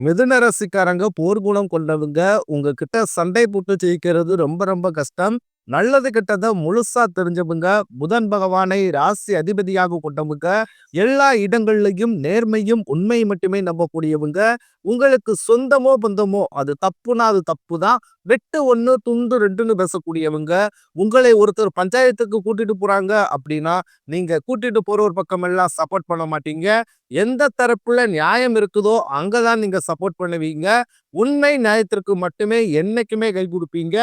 மிதுன ராசிக்காரங்க போர்க்குணம் கொண்டவங்க. உங்ககிட்ட சண்டை போட்டு ஜெயிக்கிறது ரொம்ப ரொம்ப கஷ்டம். நல்லது கெட்டத முழுசா தெரிஞ்சவங்க. புதன் பகவானை ராசி அதிபதியாக கொண்டவங்க. எல்லா இடங்கள்லயும் நேர்மையும், உண்மை மட்டுமே நம்பக்கூடியவங்க. உங்களுக்கு சொந்தமோ, பந்தமோ அது தப்புனா அது தப்பு தான். வெட்டு 1 துண்டு 2ன்னு பேசக்கூடியவங்க. உங்களை ஒருத்தர் பஞ்சாயத்துக்கு கூட்டிட்டு போறாங்க அப்படின்னா, நீங்க கூட்டிட்டு போற ஒரு பக்கமெல்லாம் சப்போர்ட் பண்ண மாட்டீங்க. எந்த தரப்புல நியாயம் இருக்குதோ அங்கதான் நீங்க சப்போர்ட் பண்ணுவீங்க. உண்மை நியாயத்திற்கு மட்டுமே என்னைக்குமே கை கொடுப்பீங்க.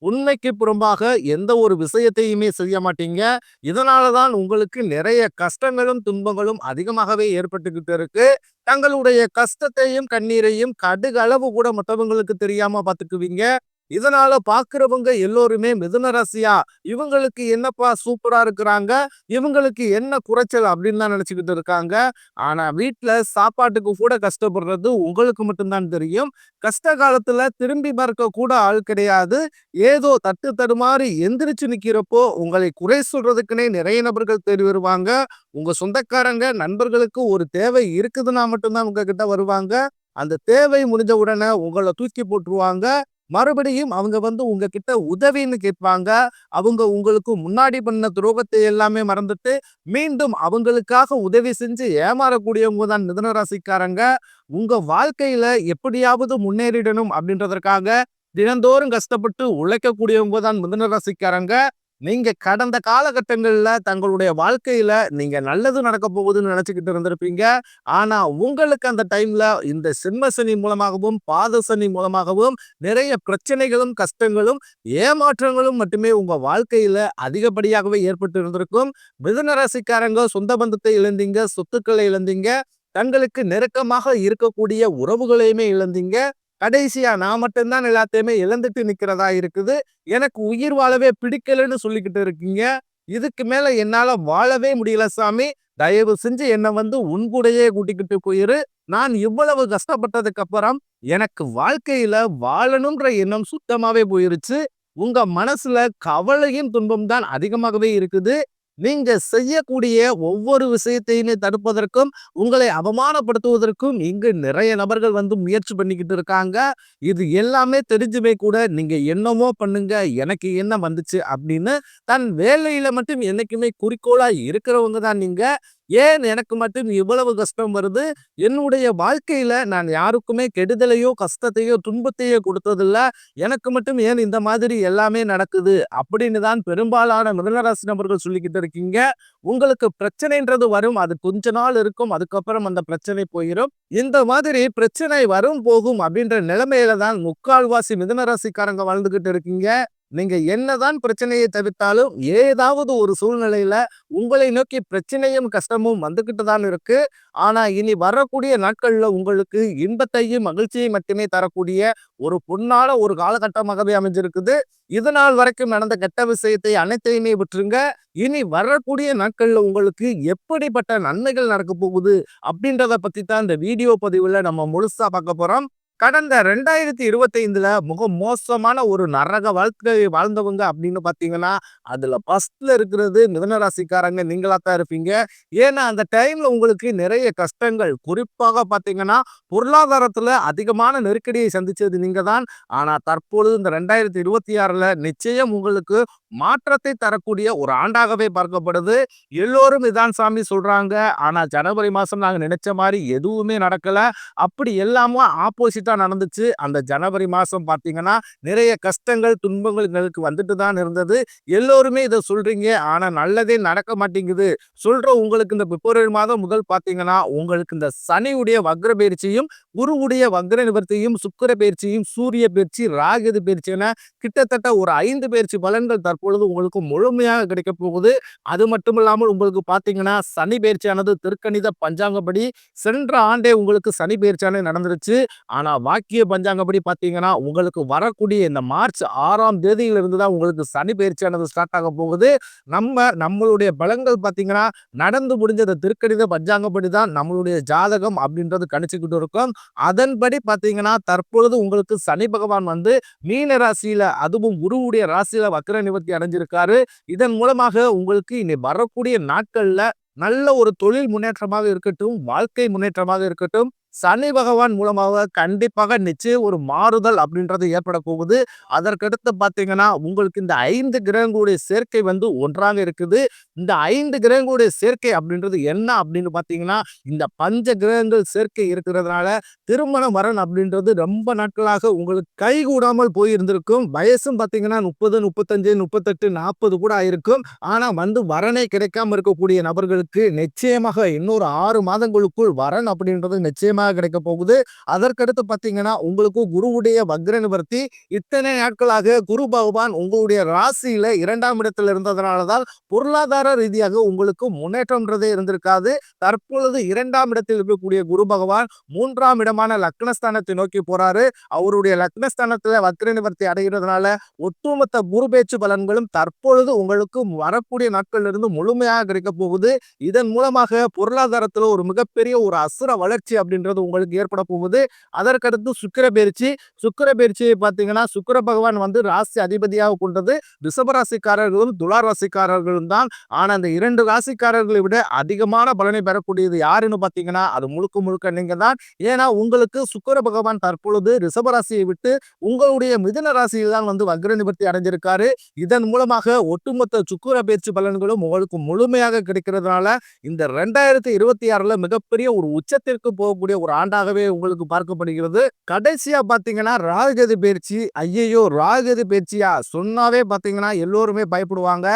உண்மைக்கு புறம்பாக எந்த ஒரு விஷயத்தையுமே செய்ய மாட்டீங்க. இதனாலதான் உங்களுக்கு நிறைய கஷ்டங்களும் துன்பங்களும் அதிகமாகவே ஏற்பட்டுக்கிட்டு இருக்கு. தங்களுடைய கஷ்டத்தையும் கண்ணீரையும் கடுகளவு கூட மற்றவங்களுக்கு தெரியாம பாத்துக்குவீங்க. இதனால பாக்குறவங்க எல்லோருமே மிதுன ராசியா, இவங்களுக்கு என்னப்பா சூப்பரா இருக்கிறாங்க, இவங்களுக்கு என்ன குறைச்சல் அப்படின்னு தான் நினைச்சுக்கிட்டு இருக்காங்க. ஆனா வீட்டுல சாப்பாட்டுக்கு கூட கஷ்டப்படுறது உங்களுக்கு மட்டும்தான் தெரியும். கஷ்ட காலத்துல திரும்பி பார்க்க கூட ஆள் கிடையாது. ஏதோ தட்டு தடுமாறி எந்திரிச்சு நிக்கிறப்போ உங்களை குறை சொல்றதுக்குன்னே நிறைய நபர்கள் தேடி வருவாங்க. உங்க சொந்தக்காரங்க நண்பர்களுக்கு ஒரு தேவை இருக்குதுன்னா மட்டும்தான் உங்ககிட்ட வருவாங்க. அந்த தேவை முடிஞ்ச உடனே உங்களை தூக்கி போட்டுருவாங்க. மறுபடியும் அவங்க உங்ககிட்ட உதவின்னு கேட்பாங்க. அவங்க உங்களுக்கு முன்னாடி பண்ண துரோகத்தை எல்லாமே மறந்துட்டு மீண்டும் அவங்களுக்காக உதவி செஞ்சு ஏமாறக்கூடியவங்க தான் மிதுன ராசிக்காரங்க. உங்க வாழ்க்கையில எப்படியாவது முன்னேறிடணும் அப்படின்றதற்காக தினந்தோறும் கஷ்டப்பட்டு உழைக்கக்கூடியவங்க தான் மிதுன ராசிக்காரங்க. நீங்க கடந்த காலகட்டங்கள்ல தங்களுடைய வாழ்க்கையில நீங்க நல்லது நடக்க போகுதுன்னு நினைச்சுக்கிட்டு இருந்திருப்பீங்க. ஆனா உங்களுக்கு அந்த டைம்ல இந்த சிம்ம சனி மூலமாகவும், பாத சனி மூலமாகவும் நிறைய பிரச்சனைகளும், கஷ்டங்களும், ஏமாற்றங்களும் மட்டுமே உங்க வாழ்க்கையில அதிகப்படியாகவே ஏற்பட்டு இருந்திருக்கும். மிதுன ராசிக்காரங்க சொந்த பந்தத்தை இழந்தீங்க, சொத்துக்களை இழந்தீங்க, தங்களுக்கு நெருக்கமாக இருக்கக்கூடிய உறவுகளையுமே இழந்தீங்க. கடைசியா நான் மட்டும்தான் எல்லாத்தையுமே இழந்துட்டு நிக்கிறதா இருக்குது. எனக்கு உயிர் வாழவே பிடிக்கலன்னு சொல்லிக்கிட்டு இருக்கீங்க. இதுக்கு மேல என்னால வாழவே முடியல சாமி. தயவு செஞ்சு என்ன உன் கூடயே கூட்டிக்கிட்டு போயிரு. நான் இவ்வளவு கஷ்டப்பட்டதுக்கு அப்புறம் எனக்கு வாழ்க்கையில வாழணும்ன்ற எண்ணம் சுத்தமாவே போயிருச்சு. உங்க மனசுல கவலையும் துன்பம் தான் அதிகமாகவே இருக்குது. நீங்க செய்யக்கூடிய ஒவ்வொரு விஷயத்தையுமே தடுப்பதற்கும், உங்களை அவமானப்படுத்துவதற்கும் இங்கு நிறைய நபர்கள் முயற்சி பண்ணிக்கிட்டு இருக்காங்க. இது எல்லாமே தெரிஞ்சுமே கூட நீங்க என்னமோ பண்ணுங்க, எனக்கு என்ன வந்துச்சு அப்படின்னு தன் வேலையில மட்டும் என்னைக்குமே குறிக்கோளா இருக்கிறவங்க தான் நீங்க. ஏன் எனக்கு மட்டும் இவ்வளவு கஷ்டம் வருது? என்னுடைய வாழ்க்கையில நான் யாருக்குமே கெடுதலையோ, கஷ்டத்தையோ, துன்பத்தையோ கொடுத்ததில்ல. எனக்கு மட்டும் ஏன் இந்த மாதிரி எல்லாமே நடக்குது? அப்படின்னு தான் பெரும்பாலான மிதுனராசி நபர்கள் சொல்லிக்கிட்டு இருக்கீங்க. உங்களுக்கு பிரச்சனைன்றது வரும். அது கொஞ்ச நாள் இருக்கும். அதுக்கப்புறம் அந்த பிரச்சனை போயிரும். இந்த மாதிரி பிரச்சனை வரும் போகும் அப்படின்ற நிலைமையில தான் முக்கால்வாசி மிதுன ராசிக்காரங்க வாழ்ந்துகிட்டு இருக்கீங்க. நீங்க என்னதான் பிரச்சனையை தவிர்த்தாலும் ஏதாவது ஒரு சூழ்நிலையில உங்களை நோக்கி பிரச்சனையும் கஷ்டமும் வந்துகிட்டு தான் இருக்கு. ஆனா இனி வரக்கூடிய நாட்கள்ல உங்களுக்கு இன்பத்தையும் மகிழ்ச்சியை மட்டுமே தரக்கூடிய ஒரு பொன்னான ஒரு காலகட்டமாகவே அமைஞ்சிருக்குது. இது நாள் வரைக்கும் நடந்த கெட்ட விஷயத்தை அனைத்தையுமே விட்டுருங்க. இனி வரக்கூடிய நாட்கள்ல உங்களுக்கு எப்படிப்பட்ட நன்மைகள் நடக்க போகுது அப்படின்றத பத்தி தான் இந்த வீடியோ பதிவுல நம்ம முழுசா பார்க்க போறோம். கடந்த 2025ல மிக மோசமான ஒரு நரக வாழ்க்கை வாழ்ந்தவங்க அப்படின்னு பாத்தீங்கன்னா, அதுல ஃபர்ஸ்ட்ல இருக்கிறது மிதுன ராசிக்காரங்க நீங்களா தான் இருப்பீங்க. ஏன்னா அந்த டைம்ல உங்களுக்கு நிறைய கஷ்டங்கள், குறிப்பாக பாத்தீங்கன்னா பொருளாதாரத்துல அதிகமான நெருக்கடியை சந்திச்சது நீங்க தான். ஆனா தற்பொழுது இந்த 2026ல நிச்சயம் உங்களுக்கு மாற்றத்தை தரக்கூடிய ஒரு ஆண்டாகவே பார்க்கப்படுது. எல்லோரும் இதான் சாமி சொல்றாங்க. ஆனா ஜனவரி மாசம் நாங்க நினைச்ச மாதிரி எதுவுமே நடக்கல. அப்படி எல்லாமே ஆப்போசிட்டா நடந்துச்சு. அந்த ஜனவரி மாசம் பார்த்தீங்கன்னா, நிறைய கஷ்டங்கள், துன்பங்கள் எங்களுக்கு வந்துட்டு தான் இருந்தது. எல்லோருமே இத சொல்றீங்க. ஆனா நல்லதே நடக்க மாட்டேங்குது. சொல்ற உங்களுக்கு இந்த பிப்ரவரி மாதம் முதல் பார்த்தீங்கன்னா, உங்களுக்கு இந்த சனியுடைய வக்ர பயிற்சியும், குருவுடைய வக்ர நிவர்த்தியும், சுக்கிர பயிற்சியும், சூரிய பயிற்சி, ராகு பயிற்சி என கிட்டத்தட்ட ஒரு 5 பயிற்சி பலன்கள் தற்பொழுது உங்களுக்கு முழுமையாக கிடைக்க போகுது. அது மட்டும் இல்லாமல் உங்களுக்கு பார்த்தீங்கன்னா, சனி பயிற்சியானது திருக்கணித பஞ்சாங்கப்படி சென்ற ஆண்டே உங்களுக்கு சனி பயிற்சியானது நடந்துருச்சு. ஆனா வாக்கிய பஞ்சாங்கப்படி பார்த்தீங்கன்னா, உங்களுக்கு வரக்கூடிய இந்த மார்ச் 6ஆம் தேதியிலிருந்து தான் உங்களுக்கு சனி பயிற்சியானது ஸ்டார்ட் ஆக போகுது. நம்மளுடைய பலன்கள் பார்த்தீங்கன்னா, நடந்து முடிஞ்ச திருக்கணித பஞ்சாங்கப்படி தான் நம்மளுடைய ஜாதகம் அப்படின்றது கணிச்சுக்கிட்டு இருக்கும். அதன்படி பார்த்தீங்கன்னா, தற்பொழுது உங்களுக்கு சனி பகவான் மீன ராசியில, அதுவும் குருவுடைய ராசியில வக்ர நிவர்த்தி அடைஞ்சிருக்காரு. இதன் மூலமாக உங்களுக்கு இனி வரக்கூடிய நாட்கள்ல நல்ல ஒரு தொழில் முன்னேற்றமாக இருக்கட்டும், வாழ்க்கை முன்னேற்றமாக இருக்கட்டும், சனி பகவான் மூலமாக கண்டிப்பாக நிச்சயம் ஒரு மாறுதல் அப்படின்றது ஏற்பட போகுது. அதற்கடுத்து பார்த்தீங்கன்னா, உங்களுக்கு இந்த 5 கிரகங்களுடைய சேர்க்கை வந்து ஒன்றாக இருக்குது. இந்த 5 கிரகங்களுடைய சேர்க்கை அப்படின்றது என்ன அப்படின்னு பார்த்தீங்கன்னா, இந்த பஞ்ச கிரகங்கள் சேர்க்கை இருக்கிறதுனால, திருமண வரன் அப்படின்றது ரொம்ப நாட்களாக உங்களுக்கு கைகூடாமல் போயிருந்திருக்கும். வயசும் பார்த்தீங்கன்னா 30, 35, 38, 40 கூட ஆயிருக்கும். ஆனா வந்து வரனே கிடைக்காம இருக்கக்கூடிய நபர்களுக்கு நிச்சயமாக இன்னொரு 6 மாதங்களுக்குள் வரன் அப்படின்றது நிச்சயமாக கிடைக்க போகுது. அதற்கடுத்து பார்த்தீங்கன்னா, உங்களுக்கு குருவுடைய வக்ர நிவர்த்தி. இத்தனை நாட்களாக குரு பகவான் உங்களுடைய ராசியில 2ஆம் இடத்துல இருந்ததனால தான் பொருளாதார ரீதியாக உங்களுக்கு முன்னேற்றம்ன்றதே இருந்திருக்காது. தற்பொழுது 2ஆம் இடத்தில் இருக்கக்கூடிய குரு பகவான் 3ஆம் இடமான லக்னஸ்தானத்தை நோக்கி போறாரு. அவருடைய லக்னஸ்தானத்துல வக்ர நிவர்த்தி அடைகிறதுனால ஒட்டுமொத்த குரு பேச்சு பலன்களும் தற்பொழுது உங்களுக்கு வரக்கூடிய நாட்கள்ல இருந்து முழுமையாக கிடைக்க போகுது. இதன் மூலமாக பொருளாதாரத்துல ஒரு மிகப்பெரிய ஒரு அசுர வளர்ச்சி அப்படின்றது உங்களுக்கு ஏற்பட போகுது. அதற்கடுத்து சுக்கிர பயிற்சி. சுக்கிர பயிற்சியை பார்த்தீங்கன்னா, சுக்கிர பகவான் வந்து ராசி அதிபதியாக கொண்டது ரிஷபராசிக்காரர்களும் துலா ராசிக்காரர்களும் தான். ஆனா அந்த 2 ராசிக்காரர்களை விட அதிகமான பலனை பெறக்கூடியது யாருன்னு பார்த்தீங்கன்னா, அது முழுக்க முழுக்க நீங்க தான். ஏன்னா உங்களுக்கு சுக்கிர பகவான் தற்பொழுது ரிஷபராசியை விட்டு உங்களுடைய மிதுன ராசியில் தான் வந்து வக்ர நிவர்த்தி அடைஞ்சிருக்காரு. இதன் மூலமாக ஒட்டுமொத்த சுக்கிர பயிற்சி பலன்களும் உங்களுக்கு முழுமையாக கிடைக்கிறதுனால இந்த 2026ல மிகப்பெரிய ஒரு உச்சத்திற்கு போகக்கூடிய ஒரு ஆண்டாகவே உங்களுக்கு பார்க்கப்படுகிறது. கடைசியா பார்த்தீங்கன்னா ராகுகேது பயிற்சி. ஐயையோ! ராகுகேது பயிற்சியா? சொன்னாவே பார்த்தீங்கன்னா எல்லோருமே பயப்படுவாங்க.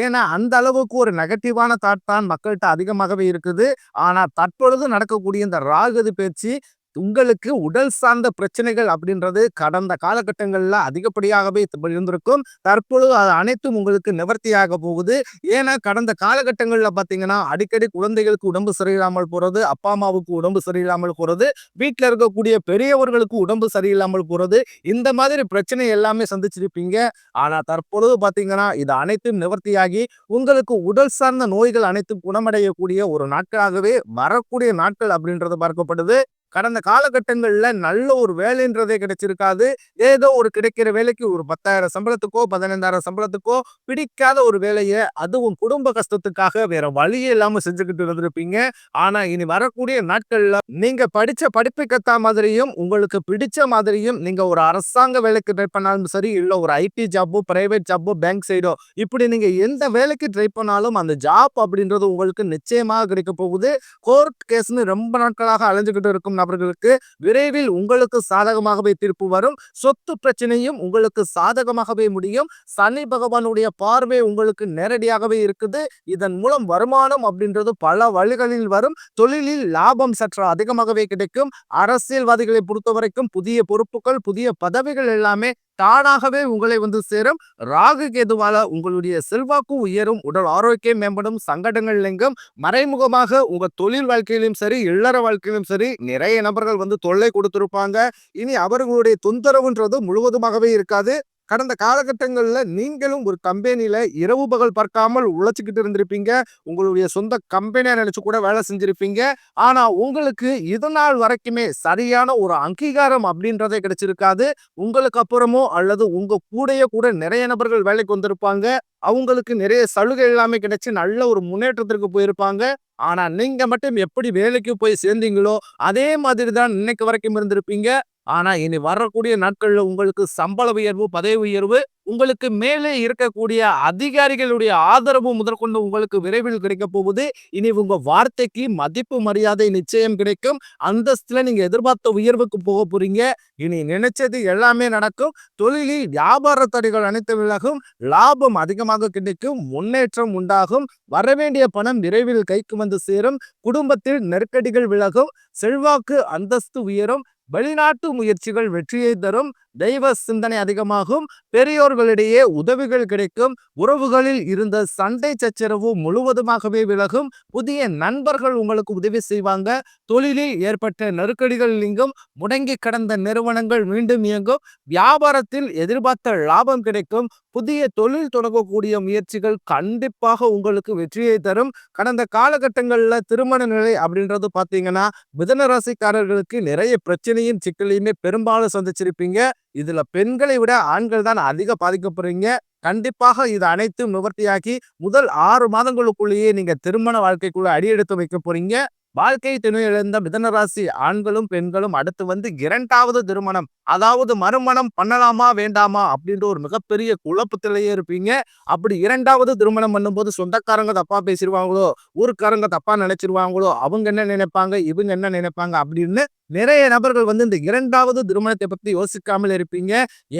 ஏன்னா அந்த அளவுக்கு ஒரு நெகட்டிவான தாட் தான் மக்கள்ட்ட அதிகமாகவே இருக்குது. ஆனா தற்பொழுது நடக்கக்கூடிய இந்த ராகுகேது பயிற்சி உங்களுக்கு உடல் சார்ந்த பிரச்சனைகள் அப்படின்றது கடந்த காலகட்டங்கள்ல அதிகப்படியாகவே இருந்திருக்கும். தற்பொழுது அது அனைத்தும் உங்களுக்கு நிவர்த்தியாக போகுது. ஏன்னா கடந்த காலகட்டங்கள்ல பார்த்தீங்கன்னா, அடிக்கடி குழந்தைகளுக்கு உடம்பு சரியில்லாமல் போறது, அப்பா அம்மாவுக்கு உடம்பு சரியில்லாமல் போறது, வீட்ல இருக்கக்கூடிய பெரியவர்களுக்கு உடம்பு சரியில்லாமல் போறது, இந்த மாதிரி பிரச்சனை எல்லாமே சந்திச்சிருப்பீங்க. ஆனா தற்பொழுது பார்த்தீங்கன்னா, இது அனைத்தும் நிவர்த்தியாகி உங்களுக்கு உடல் சார்ந்த நோய்கள் அனைத்தும் குணமடையக்கூடிய ஒரு நாட்களாகவே வரக்கூடிய நாட்கள் அப்படின்றது பார்க்கப்படுது. கடந்த காலகட்டங்கள்ல நல்ல ஒரு வேலைன்றதே கிடைச்சிருக்காது. ஏதோ ஒரு கிடைக்கிற வேலைக்கு ஒரு 10,000 சம்பளத்துக்கோ, 15,000 சம்பளத்துக்கோ பிடிக்காத ஒரு வேலைய, அதுவும் குடும்ப கஷ்டத்துக்காக வேற வழியே இல்லாம செஞ்சுக்கிட்டு இருந்திருப்பீங்க. ஆனா இனி வரக்கூடிய நாட்கள்ல நீங்க படிச்ச படிப்புக்கு ஏத்த மாதிரியும், உங்களுக்கு பிடிச்ச மாதிரியும் நீங்க ஒரு அரசாங்க வேலைக்கு ட்ரை பண்ணாலும் சரி, இல்ல ஒரு ஐடி ஜாப்போ, பிரைவேட் ஜாப்போ, பேங்க் சைடோ இப்படி நீங்க எந்த வேலைக்கு ட்ரை பண்ணாலும் அந்த ஜாப் அப்படின்றது உங்களுக்கு நிச்சயமாக கிடைக்க போகுது. கோர்ட் கேஸ்ன்னு ரொம்ப நாட்களாக அலைஞ்சுகிட்டு இருக்கும் நபர்களுக்கு விரைவில் உங்களுக்கு சாதகமாகவே தீர்ப்பு வரும். சொத்து பிரச்சனையும் உங்களுக்கு சாதகமாகவே முடியும். சனி பகவானுடைய பார்வை உங்களுக்கு நேரடியாகவே இருக்குது. இதன் மூலம் வருமானம் அப்படின்றது பல வழிகளில் வரும். தொழிலில் லாபம் சற்று அதிகமாகவே கிடைக்கும். அரசியல்வாதிகளை பொறுத்தவரைக்கும் புதிய பொறுப்புகள், புதிய பதவிகள் எல்லாமே தானாகவே உங்களை வந்து சேரும். ராகு கேதுவால உங்களுடைய செல்வாக்கு உயரும், உடல் ஆரோக்கியம் மேம்படும், சங்கடங்கள் நீங்கும். மறைமுகமாக உங்க தொழில் வாழ்க்கையிலும் சரி, இல்லற வாழ்க்கையிலும் சரி நிறைய நபர்கள் வந்து தொல்லை கொடுத்திருப்பாங்க. இனி அவர்களுடைய தொந்தரவுன்றது முழுவதுமாகவே இருக்காது. கடந்த காலகட்டங்கள்ல நீங்களும் ஒரு கம்பெனில இரவு பகல் பார்க்காமல் உழைச்சுக்கிட்டு இருந்திருப்பீங்க. உங்களுடைய சொந்த கம்பெனியா நினைச்சு கூட வேலை செஞ்சிருப்பீங்க. ஆனா உங்களுக்கு இது நாள் வரைக்குமே சரியான ஒரு அங்கீகாரம் அப்படின்றதே கிடைச்சிருக்காது. உங்களுக்கு அப்புறமோ அல்லது உங்க கூடயே கூட நிறைய நபர்கள் வேலைக்கு வந்திருப்பாங்க. அவங்களுக்கு நிறைய சலுகை எல்லாமே கிடைச்சு நல்ல ஒரு முன்னேற்றத்திற்கு போயிருப்பாங்க. ஆனா நீங்க மட்டும் எப்படி வேலைக்கு போய் சேர்ந்தீங்களோ அதே மாதிரி தான் இன்னைக்கு வரைக்கும் இருந்திருப்பீங்க. ஆனா இனி வரக்கூடிய நாட்கள்ல உங்களுக்கு சம்பள உயர்வு, பதவி உயர்வு, உங்களுக்கு மேலே இருக்கக்கூடிய அதிகாரிகளுடைய ஆதரவு முதற்கொண்டு உங்களுக்கு விரைவில் கிடைக்க போகுது. இனி உங்க வார்த்தைக்கு மதிப்பு மரியாதை நிச்சயம் கிடைக்கும். அந்தஸ்துல நீங்க எதிர்பார்த்த உயர்வுக்கு போக போறீங்க. இனி நினைச்சது எல்லாமே நடக்கும். தொழிலில் வியாபார தடைகள் அனைத்து விலகும். லாபம் அதிகமாக கிடைக்கும். முன்னேற்றம் உண்டாகும். வரவேண்டிய பணம் விரைவில் கைக்கு வந்து சேரும். குடும்பத்தில் நெருக்கடிகள் விலகும். செல்வாக்கு அந்தஸ்து உயரும். வெளிநாட்டு முயற்சிகள் வெற்றியை தரும். தெய்வ சிந்தனை அதிகமாகும். பெரியோர்களிடையே உதவிகள் கிடைக்கும். உறவுகளில் இருந்த சண்டை சச்சரவு முழுவதுமாகவே விலகும். புதிய நண்பர்கள் உங்களுக்கு உதவி செய்வாங்க. தொழிலில் ஏற்பட்ட நெருக்கடிகள் நீங்கும். முடங்கி கடந்த நிறுவனங்கள் மீண்டும் இயங்கும். வியாபாரத்தில் எதிர்பார்த்த லாபம் கிடைக்கும். புதிய தொழில் தொடங்கக்கூடிய முயற்சிகள் கண்டிப்பாக உங்களுக்கு வெற்றியை தரும். கடந்த காலகட்டங்கள்ல திருமண நிலை அப்படின்றது பார்த்தீங்கன்னா, மிதுன ராசிக்காரர்களுக்கு நிறைய பிரச்சனையும் சிக்கலையுமே பெரும்பாலும் சந்திச்சிருப்பீங்க. இதுல பெண்களை விட ஆண்கள் தான் அதிக பாதிக்கப்படுறீங்க. கண்டிப்பாக இது அனைத்தும் நிவர்த்தியாக்கி முதல் 6 மாதங்களுக்குள்ளேயே நீங்க திருமண வாழ்க்கைக்குள்ள அடியெடுத்து வைக்க போறீங்க. வாழ்க்கை துணை இழந்த மிதுன ராசி ஆண்களும் பெண்களும் அடுத்து வந்து 2வது திருமணம், அதாவது மறுமணம் பண்ணலாமா வேண்டாமா அப்படின்ற ஒரு மிகப்பெரிய குழப்பத்திலேயே இருப்பீங்க. அப்படி 2வது திருமணம் பண்ணும்போது சொந்தக்காரங்க தப்பா பேசிருவாங்களோ, ஊர்க்காரங்க தப்பா நினைச்சிருவாங்களோ, அவங்க என்ன நினைப்பாங்க, இவங்க என்ன நினைப்பாங்க அப்படின்னு நிறைய நபர்கள் வந்து இந்த 2வது திருமணத்தை பத்தி யோசிக்காமல் இருப்பீங்க.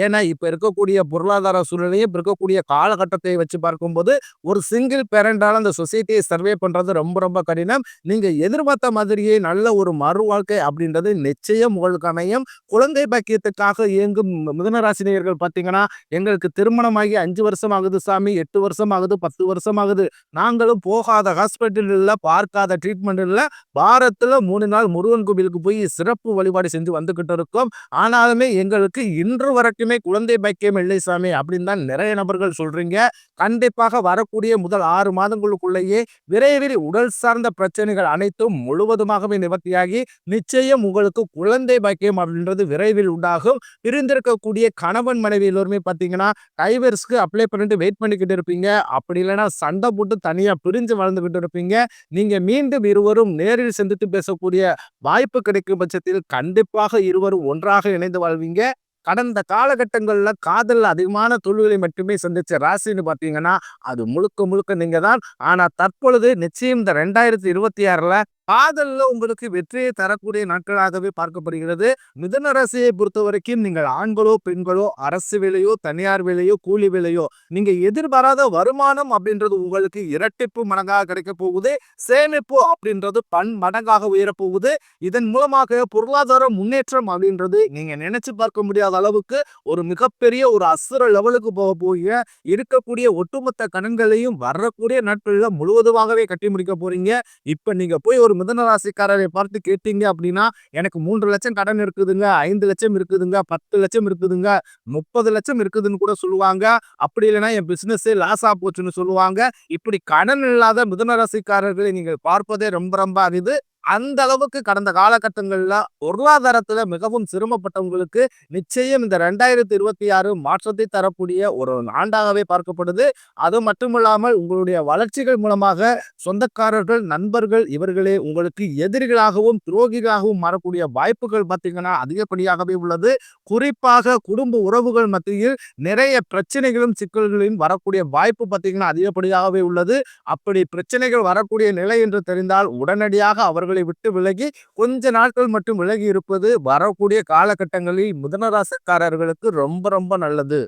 ஏன்னா இப்ப இருக்கக்கூடிய பொருளாதார சூழ்நிலையும், இப்ப இருக்கக்கூடிய காலகட்டத்தை வச்சு பார்க்கும்போது ஒரு சிங்கிள் பேரண்டால அந்த சொசைட்டியை சர்வே பண்றது ரொம்ப ரொம்ப கடினம். நீங்க எதிர்பார்த்த மாதிரியே நல்ல ஒரு மறு வாழ்க்கை அப்படின்றது நிச்சயம் உங்களுக்கு அமையும். குழந்தை பாக்கியத்துக்காக இயங்கும் மிதுன ராசினியர்கள் பார்த்தீங்கன்னா, எங்களுக்கு திருமணமாகி 5 வருஷம் ஆகுது சாமி, 8 வருஷம் ஆகுது, 10 வருஷம் ஆகுது. நாங்களும் போகாத ஹாஸ்பிட்டல் இல்ல, பார்க்காத ட்ரீட்மெண்ட் இல்ல. வாரத்துல 3 நாள் முருகன் கோவிலுக்கு போய் சிறப்பு வழிபாடு செஞ்சு வந்துகிட்டு இருக்கோம். ஆனாலுமே எங்களுக்கு இன்று வரைக்குமே குழந்தை பாக்கியம் இல்லை சாமி அப்படின்னு தான் நிறைய நபர்கள் சொல்றீங்க. கண்டிப்பாக வரக்கூடிய முதல் 6 மாதங்களுக்குள்ளேயே விரைவில் உடல் சார்ந்த பிரச்சனைகள் அனைத்தும் முழுவதுமாகவே நிவர்த்தியாகி நிச்சயம் உங்களுக்கு குழந்தை பாக்கியம் அப்படின்றது விரைவில் உண்டாகும். பிரிந்திருக்கக்கூடிய கணவன் மனைவி எல்லோருமே பார்த்தீங்கன்னா டைவர்ஸ்க்கு அப்ளை பண்ணிட்டு வெயிட் பண்ணிக்கிட்டு இருப்பீங்க. அப்படி இல்லைன்னா சண்டை போட்டு தனியா பிரிஞ்சு வாழ்ந்துகிட்டு இருப்பீங்க. நீங்க மீண்டும் இருவரும் நேரில் சந்தித்து பேசக்கூடிய வாய்ப்பு கிடைக்கும் பட்சத்தில் கண்டிப்பாக இருவரும் ஒன்றாக இணைந்து வாழ்வீங்க. கடந்த காலகட்டங்கள்ல காதல்ல அதிகமான தோல்விகளை மட்டுமே சந்திச்ச ராசின்னு பார்த்தீங்கன்னா, அது முழுக்க முழுக்க நீங்க தான். ஆனா தற்பொழுது நிச்சயம் இந்த 2026ல காதல்ல உங்களுக்கு வெற்றியை தரக்கூடிய நாட்களாகவே பார்க்கப்படுகிறது. மிதுன ராசியை பொறுத்தவரைக்கும் நீங்கள் ஆண்களோ, பெண்களோ, அரசு வேலையோ, தனியார் வேலையோ, கூலி வேலையோ, நீங்க எதிர்பாராத வருமானம் அப்படின்றது உங்களுக்கு இரட்டிப்பு மடங்காக கிடைக்க போகுது. சேமிப்பு அப்படின்றது பன்மடங்காக உயரப்போகுது. இதன் மூலமாக பொருளாதார முன்னேற்றம் அப்படின்றது நீங்க நினைச்சு பார்க்க முடியாத அளவுக்கு ஒரு மிகப்பெரிய ஒரு அசுர லெவலுக்கு போக போய் இருக்கக்கூடிய ஒட்டுமொத்த கடன்களையும் வரக்கூடிய நாட்களில் முழுவதுமாகவே கட்டி முடிக்க போறீங்க. இப்ப நீங்க போய் ஒரு மிதுன ராசிக்காரரை பார்த்து கேட்டீங்க அப்படின்னா, எனக்கு 3 லட்சம் கடன் இருக்குதுங்க, 5 லட்சம் இருக்குதுங்க, 10 லட்சம் இருக்குதுங்க, 30 லட்சம் இருக்குதுன்னு கூட சொல்லுவாங்க. அப்படி இல்லைன்னா என் பிசினஸே லாஸா போச்சுன்னு சொல்லுவாங்க. இப்படி கடன் இல்லாத மிதுன ராசிக்காரர்களை நீங்கள் பார்ப்பதே ரொம்ப ரொம்ப அரிது. அந்த அளவுக்கு கடந்த காலகட்டங்கள்ல பொருளாதாரத்துல மிகவும் சிரமப்பட்டவங்களுக்கு நிச்சயம் இந்த 2026 மாற்றத்தை தரக்கூடிய ஒரு ஆண்டாகவே பார்க்கப்படுது. அது மட்டுமில்லாமல் உங்களுடைய வளர்ச்சிகள் மூலமாக சொந்தக்காரர்கள், நண்பர்கள் இவர்களே உங்களுக்கு எதிரிகளாகவும் துரோகிகளாகவும் மாறக்கூடிய வாய்ப்புகள் பார்த்தீங்கன்னா அதிகப்படியாகவே உள்ளது. குறிப்பாக குடும்ப உறவுகள் மத்தியில் நிறைய பிரச்சனைகளும் சிக்கல்களையும் வரக்கூடிய வாய்ப்பு பார்த்தீங்கன்னா அதிகப்படியாகவே உள்ளது. அப்படி பிரச்சனைகள் வரக்கூடிய நிலை என்று தெரிந்தால் உடனடியாக அவர்களை விட்டு விலகி கொஞ்ச நாட்கள் மட்டும் விலகி இருப்பது வரக்கூடிய காலகட்டங்களில் மிதுன ராசிக்காரர்களுக்கு ரொம்ப ரொம்ப நல்லது.